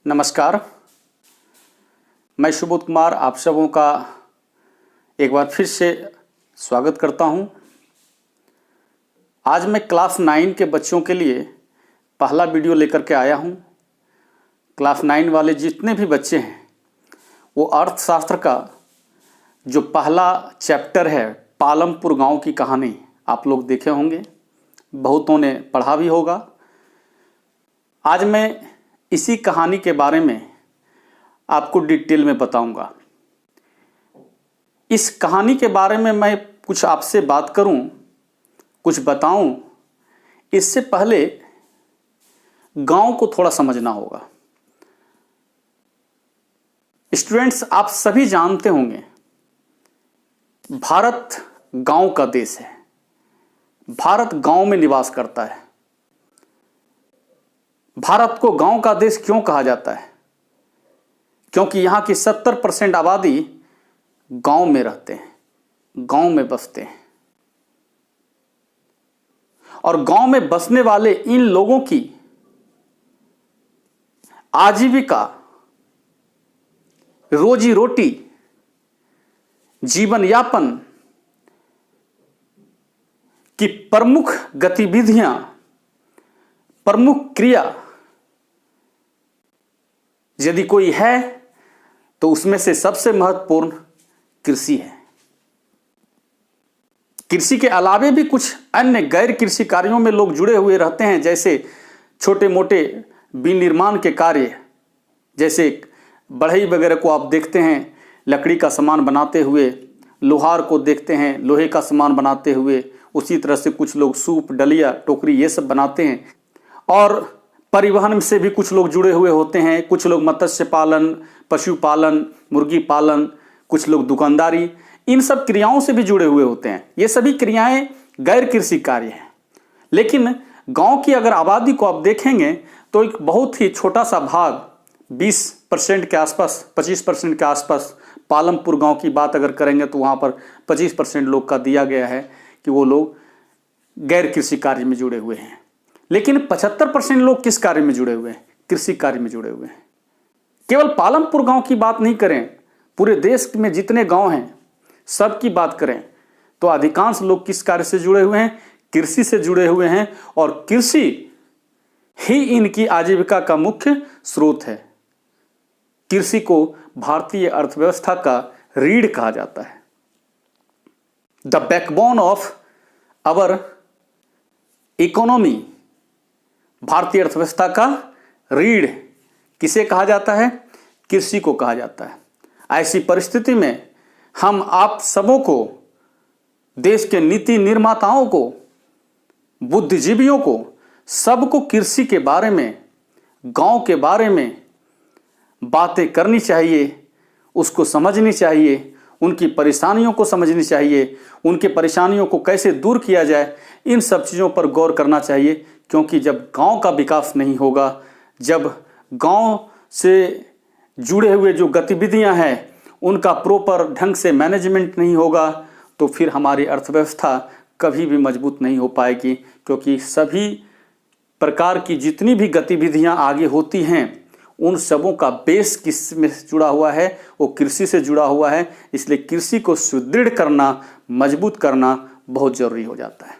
नमस्कार, मैं सुबोध कुमार आप सबों का एक बार फिर से स्वागत करता हूं। आज मैं क्लास 9 के बच्चों के लिए पहला वीडियो लेकर के आया हूं। क्लास 9 वाले जितने भी बच्चे हैं वो अर्थशास्त्र का जो पहला चैप्टर है पालमपुर गांव की कहानी आप लोग देखे होंगे, बहुतों ने पढ़ा भी होगा। आज मैं इसी कहानी के बारे में आपको डिटेल में बताऊंगा। इस कहानी के बारे में मैं कुछ आपसे बात करूं, कुछ बताऊं, इससे पहले गांव को थोड़ा समझना होगा। स्टूडेंट्स, आप सभी जानते होंगे भारत गांव का देश है। भारत गांव में निवास करता है। भारत को गांव का देश क्यों कहा जाता है? क्योंकि यहां की 70% आबादी गांव में रहते हैं, गांव में बसते हैं। और गांव में बसने वाले इन लोगों की आजीविका, रोजी रोटी, जीवन यापन की प्रमुख गतिविधियां, प्रमुख क्रिया यदि कोई है तो उसमें से सबसे महत्वपूर्ण कृषि है। कृषि के अलावे भी कुछ अन्य गैर कृषि कार्यों में लोग जुड़े हुए रहते हैं, जैसे छोटे मोटे विनिर्माण के कार्य, जैसे बढ़ई वगैरह को आप देखते हैं लकड़ी का सामान बनाते हुए, लोहार को देखते हैं लोहे का सामान बनाते हुए। उसी तरह से कुछ लोग सूप, डलिया, टोकरी ये सब बनाते हैं। और परिवहन से भी कुछ लोग जुड़े हुए होते हैं। कुछ लोग मत्स्य पालन, पशुपालन, मुर्गी पालन, कुछ लोग दुकानदारी, इन सब क्रियाओं से भी जुड़े हुए होते हैं। ये सभी क्रियाएं गैर कृषि कार्य हैं। लेकिन गांव की अगर आबादी को आप देखेंगे तो एक बहुत ही छोटा सा भाग 20% के आसपास, 25% के आसपास, पालमपुर गांव की बात अगर करेंगे तो वहां पर 25% लोग का दिया गया है कि वो लोग गैर कृषि कार्य में जुड़े हुए हैं। लेकिन 75% लोग किस कार्य में जुड़े हुए हैं? कृषि कार्य में जुड़े हुए हैं। केवल पालमपुर गांव की बात नहीं करें, पूरे देश में जितने गांव हैं सब की बात करें तो अधिकांश लोग किस कार्य से जुड़े हुए हैं? कृषि से जुड़े हुए हैं। और कृषि ही इनकी आजीविका का मुख्य स्रोत है। कृषि को भारतीय अर्थव्यवस्था का रीढ़ कहा जाता है। The backbone of our economy, भारतीय अर्थव्यवस्था का रीढ़ किसे कहा जाता है? कृषि को कहा जाता है। ऐसी परिस्थिति में हम आप सबों को, देश के नीति निर्माताओं को, बुद्धिजीवियों को, सबको कृषि के बारे में, गांव के बारे में बातें करनी चाहिए, उसको समझनी चाहिए, उनकी परेशानियों को समझनी चाहिए, उनकी परेशानियों को कैसे दूर किया जाए, इन सब चीज़ों पर गौर करना चाहिए। क्योंकि जब गांव का विकास नहीं होगा, जब गांव से जुड़े हुए जो गतिविधियां हैं उनका प्रॉपर ढंग से मैनेजमेंट नहीं होगा तो फिर हमारी अर्थव्यवस्था कभी भी मजबूत नहीं हो पाएगी। क्योंकि सभी प्रकार की जितनी भी गतिविधियां आगे होती हैं उन सबों का बेस किस में जुड़ा हुआ है? वो कृषि से जुड़ा हुआ है। इसलिए कृषि को सुदृढ़ करना, मजबूत करना बहुत जरूरी हो जाता है।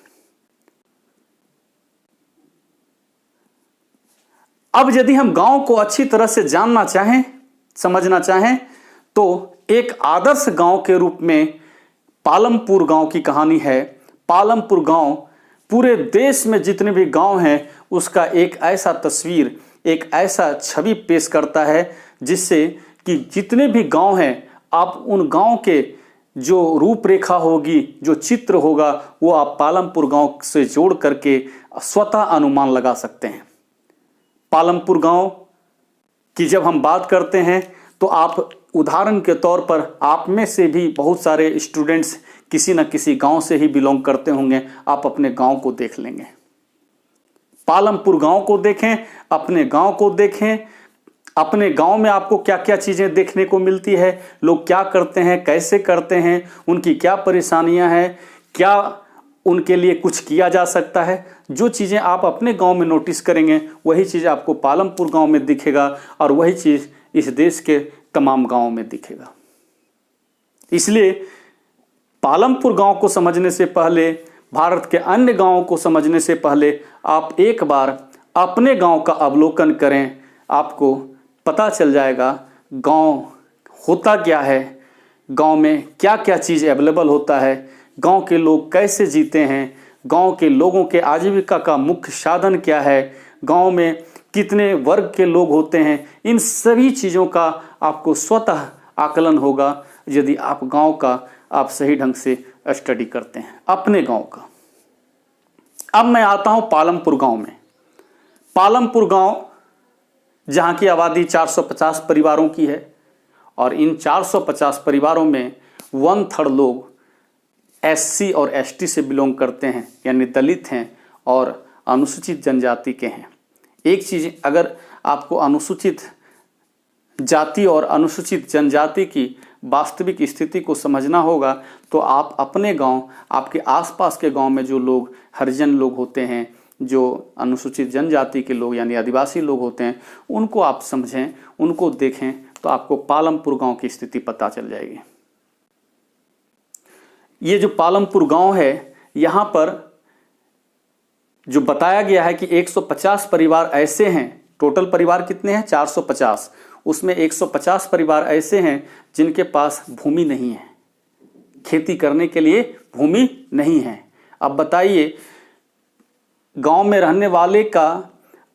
अब यदि हम गांव को अच्छी तरह से जानना चाहें, समझना चाहें, तो एक आदर्श गांव के रूप में पालमपुर गांव की कहानी है। पालमपुर गांव पूरे देश में जितने भी गांव हैं उसका एक ऐसा तस्वीर, एक ऐसा छवि पेश करता है जिससे कि जितने भी गांव हैं आप उन गांव के जो रूपरेखा होगी, जो चित्र होगा, वो आप पालमपुर गांव से जोड़ करके स्वतः अनुमान लगा सकते हैं। पालमपुर गांव की जब हम बात करते हैं तो आप उदाहरण के तौर पर आप में से भी बहुत सारे स्टूडेंट्स किसी न किसी गांव से ही बिलोंग करते होंगे। आप अपने गांव को देख लेंगे, पालमपुर गांव को देखें, अपने गांव को देखें। अपने गांव में आपको क्या क्या चीज़ें देखने को मिलती है, लोग क्या करते हैं, कैसे करते हैं, उनकी क्या परेशानियां हैं, क्या उनके लिए कुछ किया जा सकता है। जो चीज़ें आप अपने गांव में नोटिस करेंगे वही चीज़ आपको पालमपुर गांव में दिखेगा और वही चीज़ इस देश के तमाम गांवों में दिखेगा। इसलिए पालमपुर गांव को समझने से पहले, भारत के अन्य गांवों को समझने से पहले आप एक बार अपने गांव का अवलोकन करें। आपको पता चल जाएगा गांव होता क्या है, गांव में क्या क्या चीज़ अवेलेबल होता है, गांव के लोग कैसे जीते हैं, गांव के लोगों के आजीविका का मुख्य साधन क्या है, गांव में कितने वर्ग के लोग होते हैं। इन सभी चीज़ों का आपको स्वतः आकलन होगा यदि आप गांव का आप सही ढंग से स्टडी करते हैं, अपने गांव का। अब मैं आता हूं पालमपुर गांव में। पालमपुर गांव जहां की आबादी 450 परिवारों की है और इन 450 परिवारों में 1/3 लोग SC और ST से बिलोंग करते हैं, यानी दलित हैं और अनुसूचित जनजाति के हैं। एक चीज़, अगर आपको अनुसूचित जाति और अनुसूचित जनजाति की वास्तविक स्थिति को समझना होगा तो आप अपने गांव, आपके आसपास के गांव में जो लोग हरिजन लोग होते हैं, जो अनुसूचित जनजाति के लोग यानी आदिवासी लोग होते हैं, उनको आप समझें, उनको देखें तो आपको पालमपुर गांव की स्थिति पता चल जाएगी। ये जो पालमपुर गांव है, यहाँ पर जो बताया गया है कि 150 परिवार ऐसे हैं। टोटल परिवार कितने हैं? 450। उसमें 150 परिवार ऐसे हैं जिनके पास भूमि नहीं है, खेती करने के लिए भूमि नहीं है। अब बताइए, गांव में रहने वाले का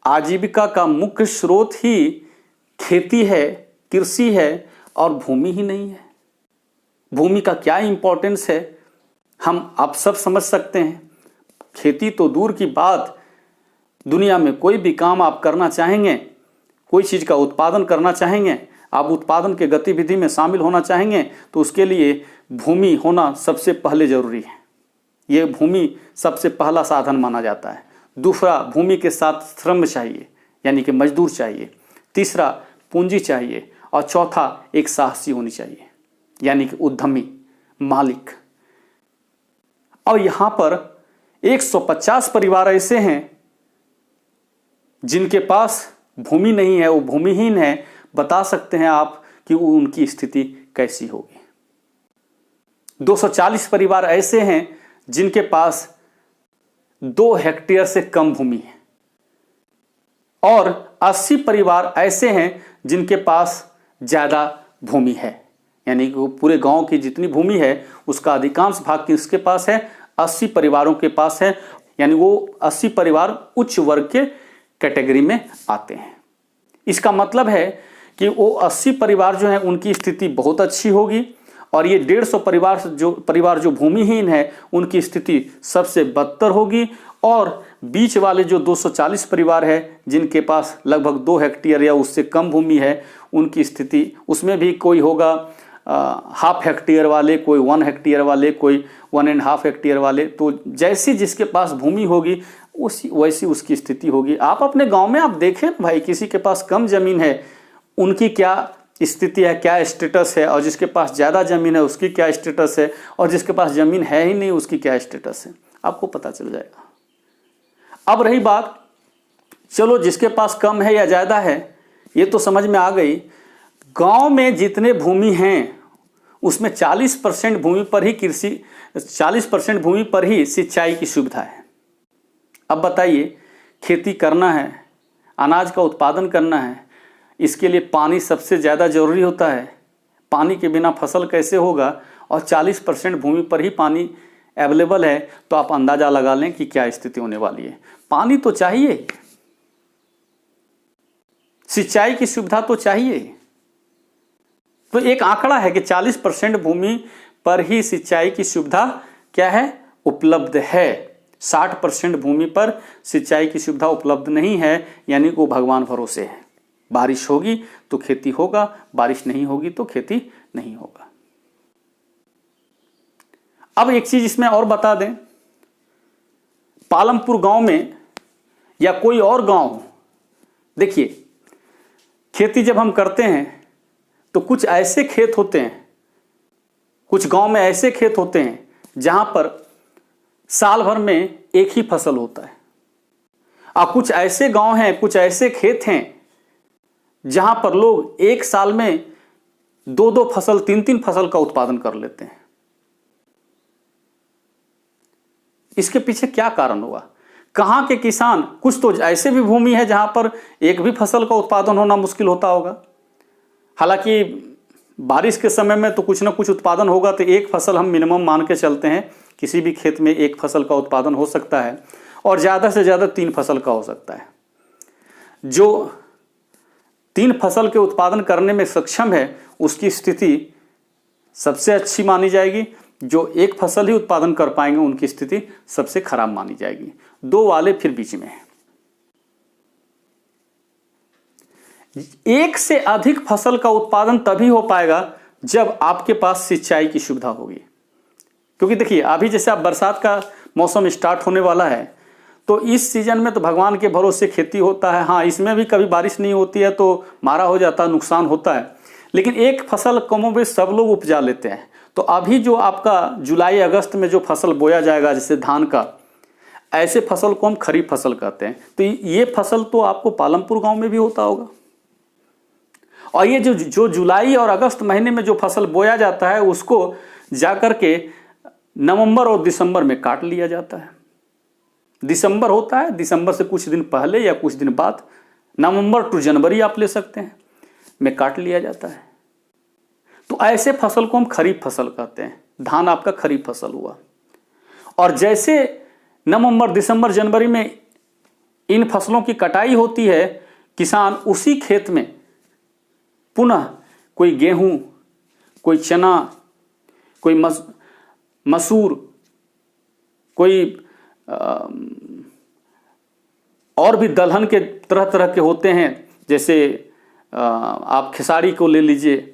आजीविका का मुख्य स्रोत ही खेती है, कृषि है और भूमि ही नहीं है। भूमि का क्या इंपॉर्टेंस है हम आप सब समझ सकते हैं। खेती तो दूर की बात, दुनिया में कोई भी काम आप करना चाहेंगे, कोई चीज़ का उत्पादन करना चाहेंगे, आप उत्पादन के गतिविधि में शामिल होना चाहेंगे तो उसके लिए भूमि होना सबसे पहले जरूरी है। ये भूमि सबसे पहला साधन माना जाता है। दूसरा, भूमि के साथ श्रम चाहिए, यानी कि मजदूर चाहिए। तीसरा, पूंजी चाहिए और चौथा, एक साहसी होनी चाहिए, यानी कि उद्यमी, मालिक। और यहाँ पर 150 परिवार ऐसे हैं जिनके पास भूमि नहीं है, वो भूमिहीन है। बता सकते हैं आप कि उनकी स्थिति कैसी होगी। 240 परिवार ऐसे हैं जिनके पास 2 हेक्टेयर से कम भूमि है और 80 परिवार ऐसे हैं जिनके पास ज़्यादा भूमि है, यानी कि वो पूरे गांव की जितनी भूमि है उसका अधिकांश भाग किसके पास है? 80 परिवारों के पास है, यानी वो 80 परिवार उच्च वर्ग के कैटेगरी में आते हैं। इसका मतलब है कि वो 80 परिवार जो हैं उनकी स्थिति बहुत अच्छी होगी और ये 150 परिवार जो भूमिहीन है उनकी स्थिति सबसे बदतर होगी। और बीच वाले जो 240 परिवार है जिनके पास लगभग 2 हेक्टेयर या उससे कम भूमि है, उनकी स्थिति, उसमें भी कोई होगा ½ हेक्टेयर वाले, कोई 1 हेक्टेयर वाले, कोई 1.5 हेक्टेयर वाले। तो जैसी जिसके पास भूमि होगी वैसी उसकी स्थिति होगी। आप अपने गांव में आप देखें भाई, किसी के पास कम जमीन है उनकी क्या स्थिति है, क्या स्टेटस है, और जिसके पास ज़्यादा ज़मीन है उसकी क्या स्टेटस है, और जिसके पास ज़मीन है ही नहीं उसकी क्या स्टेटस है, आपको पता चल जाएगा। अब रही बात, चलो जिसके पास कम है या ज़्यादा है ये तो समझ में आ गई। गांव में जितने भूमि हैं उसमें 40% भूमि पर ही कृषि, 40% भूमि पर ही सिंचाई की सुविधा है। अब बताइए, खेती करना है, अनाज का उत्पादन करना है, इसके लिए पानी सबसे ज़्यादा ज़रूरी होता है। पानी के बिना फसल कैसे होगा? और 40% भूमि पर ही पानी अवेलेबल है, तो आप अंदाज़ा लगा लें कि क्या स्थिति होने वाली है। पानी तो चाहिए, सिंचाई की सुविधा तो चाहिए। तो एक आंकड़ा है कि 40% भूमि पर ही सिंचाई की सुविधा क्या है? उपलब्ध है। 60% भूमि पर सिंचाई की सुविधा उपलब्ध नहीं है, यानी वो भगवान भरोसे है। बारिश होगी तो खेती होगा, बारिश नहीं होगी तो खेती नहीं होगा। अब एक चीज इसमें और बता दें, पालमपुर गांव में या कोई और गांव, देखिए खेती जब हम करते हैं तो कुछ ऐसे खेत होते हैं, कुछ गांव में ऐसे खेत होते हैं जहां पर साल भर में एक ही फसल होता है। और कुछ ऐसे गांव हैं, कुछ ऐसे खेत हैं जहां पर लोग एक साल में 2-2 फसल, 3-3 फसल का उत्पादन कर लेते हैं। इसके पीछे क्या कारण हुआ? कहां के किसान, कुछ तो ऐसे भी भूमि है जहां पर एक भी फसल का उत्पादन होना मुश्किल होता होगा। हालांकि बारिश के समय में तो कुछ ना कुछ उत्पादन होगा, तो एक फसल हम मिनिमम मान के चलते हैं, किसी भी खेत में एक फसल का उत्पादन हो सकता है और ज़्यादा से ज़्यादा 3 फसल का हो सकता है। जो 3 फसल के उत्पादन करने में सक्षम है उसकी स्थिति सबसे अच्छी मानी जाएगी। जो एक फसल ही उत्पादन कर पाएंगे उनकी स्थिति सबसे खराब मानी जाएगी। 2 वाले फिर बीच में है। एक से अधिक फसल का उत्पादन तभी हो पाएगा जब आपके पास सिंचाई की सुविधा होगी। क्योंकि देखिए, अभी जैसे आप बरसात का मौसम स्टार्ट होने वाला है, तो इस सीजन में तो भगवान के भरोसे खेती होता है। हाँ, इसमें भी कभी बारिश नहीं होती है तो मारा हो जाता है, नुकसान होता है, लेकिन एक फसल कमोबेश सब लोग उपजा लेते हैं। तो अभी जो आपका जुलाई अगस्त में जो फसल बोया जाएगा, जैसे धान का, ऐसे फसल को हम खरीफ फसल कहते हैं। तो ये फसल तो आपको पालमपुर गांव में भी होता होगा। और ये जो जुलाई और अगस्त महीने में जो फसल बोया जाता है उसको जाकर के नवंबर और दिसंबर में काट लिया जाता है। दिसंबर होता है, दिसंबर से कुछ दिन पहले या कुछ दिन बाद, नवंबर टू जनवरी आप ले सकते हैं, में काट लिया जाता है। तो ऐसे फसल को हम खरीफ फसल कहते हैं। धान आपका खरीफ फसल हुआ। और जैसे नवंबर, दिसंबर, जनवरी में इन फसलों की कटाई होती है, किसान उसी खेत में पुनः कोई गेहूं, कोई चना, कोई मसूर, कोई और भी दलहन के तरह तरह के होते हैं। जैसे आप खेसारी को ले लीजिए,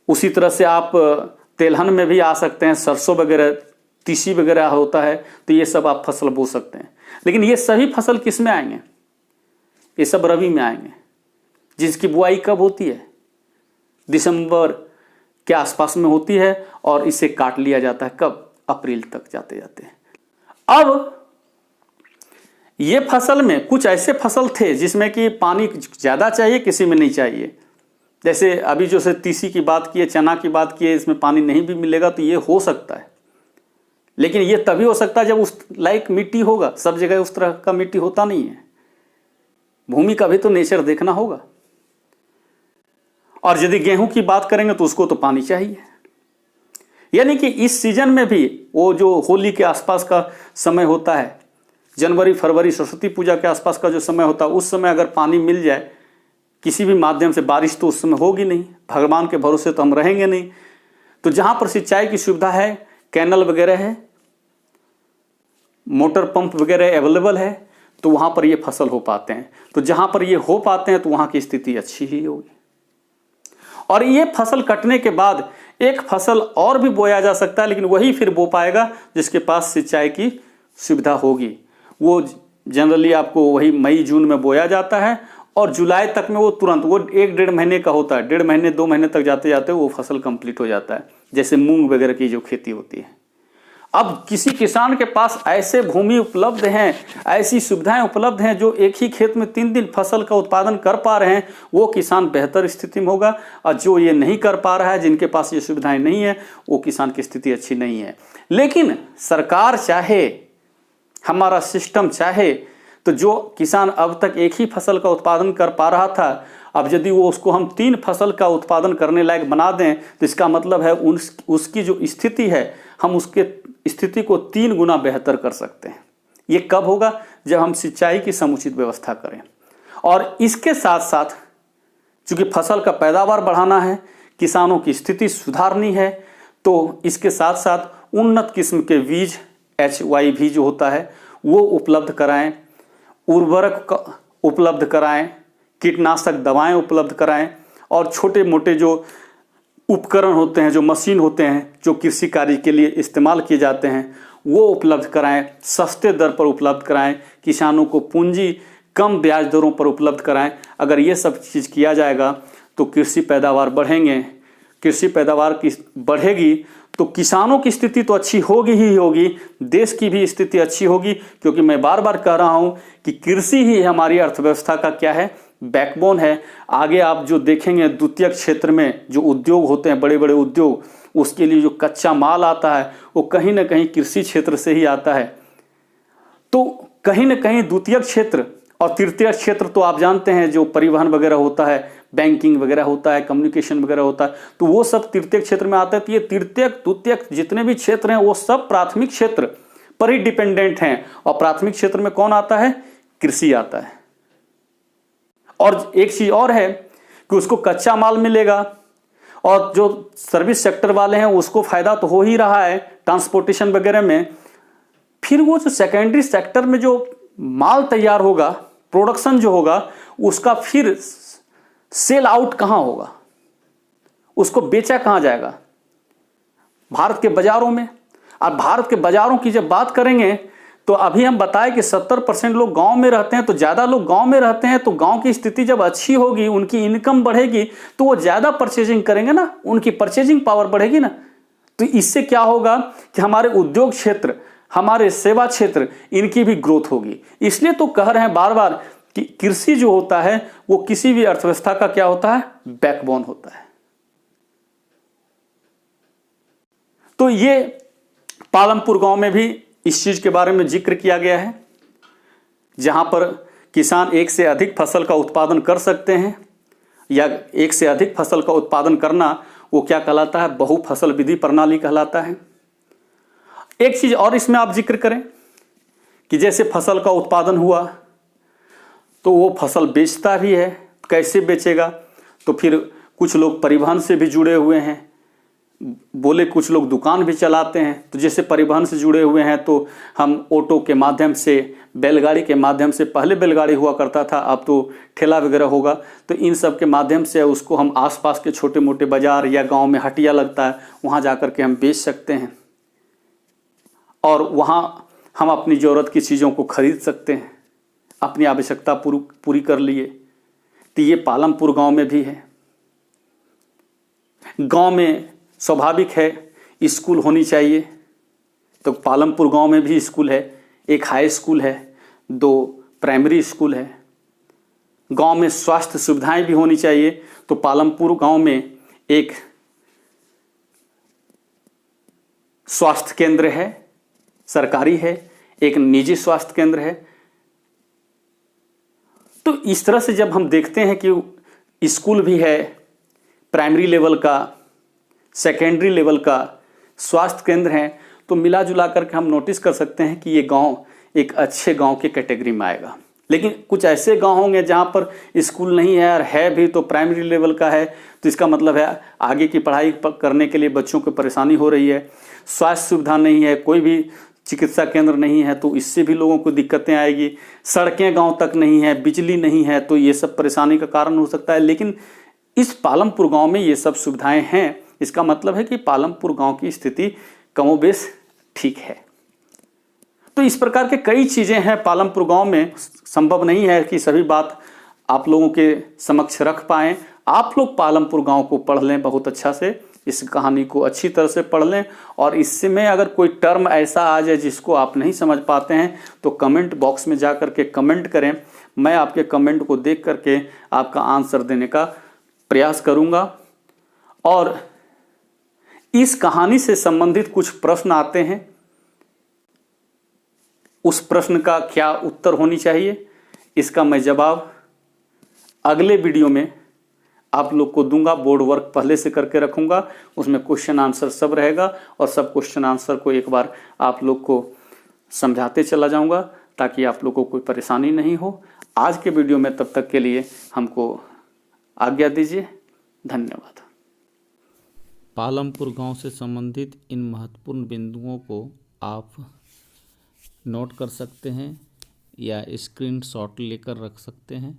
उसी तरह से आप तेलहन में भी आ सकते हैं, सरसों वगैरह, तीसी वगैरह होता है, तो ये सब आप फसल बो सकते हैं। लेकिन ये सभी फसल किस में आएंगे? ये सब रबी में आएंगे, जिसकी बुआई कब होती है? दिसंबर के आसपास में होती है और इसे काट लिया जाता है कब? अप्रैल तक जाते जाते। अब ये फसल में कुछ ऐसे फसल थे जिसमें कि पानी ज़्यादा चाहिए, किसी में नहीं चाहिए। जैसे अभी जो से तीसी की बात की है, चना की बात की है, इसमें पानी नहीं भी मिलेगा तो ये हो सकता है। लेकिन ये तभी हो सकता है जब उस लायक मिट्टी होगा। सब जगह उस तरह का मिट्टी होता नहीं है। भूमि का भी तो नेचर देखना होगा। और यदि गेहूं की बात करेंगे तो उसको तो पानी चाहिए। यानी कि इस सीजन में भी वो जो होली के आसपास का समय होता है, जनवरी फरवरी सरस्वती पूजा के आसपास का जो समय होता है, उस समय अगर पानी मिल जाए किसी भी माध्यम से, बारिश तो उस समय होगी नहीं, भगवान के भरोसे तो हम रहेंगे नहीं। तो जहां पर सिंचाई की सुविधा है, कैनल वगैरह है, मोटर पंप वगैरह अवेलेबल है, तो वहां पर ये फसल हो पाते हैं। तो जहां पर ये हो पाते हैं तो वहां की स्थिति अच्छी ही होगी। और ये फसल कटने के बाद एक फसल और भी बोया जा सकता है, लेकिन वही फिर बो पाएगा जिसके पास सिंचाई की सुविधा होगी। वो जनरली आपको वही मई जून में बोया जाता है और जुलाई तक में वो तुरंत, वो 1-1.5 महीने का होता है, 1.5 महीने 2 महीने तक जाते जाते वो फसल कंप्लीट हो जाता है। जैसे मूंग वगैरह की जो खेती होती है। अब किसी किसान के पास ऐसे भूमि उपलब्ध हैं, ऐसी सुविधाएं उपलब्ध हैं, जो एक ही खेत में 3 दिन फसल का उत्पादन कर पा रहे हैं, वो किसान बेहतर स्थिति में होगा। और जो ये नहीं कर पा रहा है, जिनके पास ये सुविधाएं नहीं है, वो किसान की स्थिति अच्छी नहीं है। लेकिन सरकार चाहे, हमारा सिस्टम चाहे, तो जो किसान अब तक एक ही फसल का उत्पादन कर पा रहा था, अब यदि वो उसको हम 3 फसल का उत्पादन करने लायक बना दें, तो इसका मतलब है उसकी जो स्थिति है, हम उसके स्थिति को 3 गुना बेहतर कर सकते हैं। ये कब होगा? जब हम सिंचाई की समुचित व्यवस्था करें। और इसके साथ साथ चूंकि फसल का पैदावार बढ़ाना है, किसानों की स्थिति सुधारनी है, तो इसके साथ साथ उन्नत किस्म के बीज, HYV जो होता है वो उपलब्ध कराएं, उर्वरक उपलब्ध कराएं, कीटनाशक दवाएं उपलब्ध कराएं, और छोटे मोटे जो उपकरण होते हैं, जो मशीन होते हैं, जो कृषि कार्य के लिए इस्तेमाल किए जाते हैं, वो उपलब्ध कराएं, सस्ते दर पर उपलब्ध कराएं, किसानों को पूंजी कम ब्याज दरों पर उपलब्ध कराएं। अगर ये सब चीज़ किया जाएगा तो कृषि पैदावार बढ़ेंगे, कृषि पैदावार की बढ़ेगी तो किसानों की स्थिति तो अच्छी होगी ही होगी, देश की भी स्थिति अच्छी होगी। क्योंकि मैं बार बार कह रहा हूं कि कृषि ही हमारी अर्थव्यवस्था का क्या है, बैकबोन है। आगे आप जो देखेंगे द्वितीयक क्षेत्र में जो उद्योग होते हैं, बड़े बड़े उद्योग, उसके लिए जो कच्चा माल आता है वो कहीं ना कहीं कृषि क्षेत्र से ही आता है। तो कहीं ना कहीं द्वितीयक क्षेत्र और तृतीय क्षेत्र तो आप जानते हैं, जो परिवहन वगैरह होता है, बैंकिंग वगैरह होता है, कम्युनिकेशन वगैरह होता है, तो वो सब तृतीय क्षेत्र में आता है। तो ये तृतीयक द्वितीयक जितने भी क्षेत्र हैं वो सब प्राथमिक क्षेत्र पर ही डिपेंडेंट हैं। और प्राथमिक क्षेत्र में कौन आता है? कृषि आता है। और एक चीज और है कि उसको कच्चा माल मिलेगा, और जो सर्विस सेक्टर वाले हैं उसको फायदा तो हो ही रहा है ट्रांसपोर्टेशन वगैरह में। फिर वो जो सेकेंडरी सेक्टर में जो माल तैयार होगा, प्रोडक्शन जो होगा, उसका फिर सेल आउट कहां होगा, उसको बेचा कहां जाएगा? भारत के बाजारों में। अब भारत के बाजारों की जब बात करेंगे तो अभी हम बताएं कि 70% लोग गांव में रहते हैं, तो ज्यादा लोग गांव में रहते हैं, तो गांव की स्थिति जब अच्छी होगी, उनकी इनकम बढ़ेगी, तो वो ज्यादा परचेजिंग करेंगे ना, उनकी परचेजिंग पावर बढ़ेगी ना। तो इससे क्या होगा कि हमारे उद्योग क्षेत्र, हमारे सेवा क्षेत्र, इनकी भी ग्रोथ होगी। इसलिए तो कह रहे हैं बार बार कि कृषि जो होता है वो किसी भी अर्थव्यवस्था का क्या होता है? बैकबोन होता है। तो ये पालमपुर गांव में भी इस चीज के बारे में जिक्र किया गया है, जहां पर किसान एक से अधिक फसल का उत्पादन कर सकते हैं, या एक से अधिक फसल का उत्पादन करना वो क्या कहलाता है? बहुफसल विधि प्रणाली कहलाता है। एक चीज और इसमें आप जिक्र करें कि जैसे फसल का उत्पादन हुआ तो वो फसल बेचता भी है, कैसे बेचेगा? तो फिर कुछ लोग परिवहन से भी जुड़े हुए हैं, बोले कुछ लोग दुकान भी चलाते हैं। तो जैसे परिवहन से जुड़े हुए हैं तो हम ऑटो के माध्यम से, बैलगाड़ी के माध्यम से, पहले बैलगाड़ी हुआ करता था, अब तो ठेला वगैरह होगा, तो इन सब के माध्यम से उसको हम आसपास के छोटे मोटे बाजार या गांव में हटिया लगता है, वहां जाकर के हम बेच सकते हैं, और वहां हम अपनी ज़रूरत की चीज़ों को खरीद सकते हैं, अपनी आवश्यकता पूरी कर लिए। तो ये पालमपुर गांव में भी है। गांव में स्वाभाविक है स्कूल होनी चाहिए, तो पालमपुर गांव में भी स्कूल है, एक हाई स्कूल है, 2 प्राइमरी स्कूल है। गांव में स्वास्थ्य सुविधाएं भी होनी चाहिए, तो पालमपुर गांव में एक स्वास्थ्य केंद्र है, सरकारी है, एक निजी स्वास्थ्य केंद्र है। तो इस तरह से जब हम देखते हैं कि स्कूल भी है, प्राइमरी लेवल का, सेकेंडरी लेवल का स्वास्थ्य केंद्र है, तो मिला जुला करके हम नोटिस कर सकते हैं कि ये गांव एक अच्छे गांव की कैटेगरी में आएगा। लेकिन कुछ ऐसे गांव होंगे जहां पर स्कूल नहीं है, और है भी तो प्राइमरी लेवल का है, तो इसका मतलब है आगे की पढ़ाई करने के लिए बच्चों को परेशानी हो रही है, स्वास्थ्य सुविधा नहीं है, कोई भी चिकित्सा केंद्र नहीं है, तो इससे भी लोगों को दिक्कतें आएगी, सड़कें गांव तक नहीं है, बिजली नहीं है, तो ये सब परेशानी का कारण हो सकता है। लेकिन इस पालमपुर गांव में ये सब सुविधाएं हैं, इसका मतलब है कि पालमपुर गांव की स्थिति कमोबेश ठीक है। तो इस प्रकार के कई चीजें हैं पालमपुर गांव में। संभव नहीं है कि सभी बात आप लोगों के समक्ष रख पाएं। आप लोग पालमपुर गांव को पढ़ लें बहुत अच्छा से, इस कहानी को अच्छी तरह से पढ़ लें, और इससे में अगर कोई टर्म ऐसा आ जाए जिसको आप नहीं समझ पाते हैं तो कमेंट बॉक्स में जा करके कमेंट करें। मैं आपके कमेंट को देख करके आपका आंसर देने का प्रयास करूंगा। और इस कहानी से संबंधित कुछ प्रश्न आते हैं, उस प्रश्न का क्या उत्तर होनी चाहिए, इसका मैं जवाब अगले वीडियो में आप लोग को दूंगा। बोर्ड वर्क पहले से करके रखूंगा, उसमें क्वेश्चन आंसर सब रहेगा, और सब क्वेश्चन आंसर को एक बार आप लोग को समझाते चला जाऊंगा ताकि आप लोग को कोई परेशानी नहीं हो। आज के वीडियो में तब तक के लिए हमको आज्ञा दीजिए। धन्यवाद। पालमपुर गांव से संबंधित इन महत्वपूर्ण बिंदुओं को आप नोट कर सकते हैं या स्क्रीनशॉट लेकर रख सकते हैं।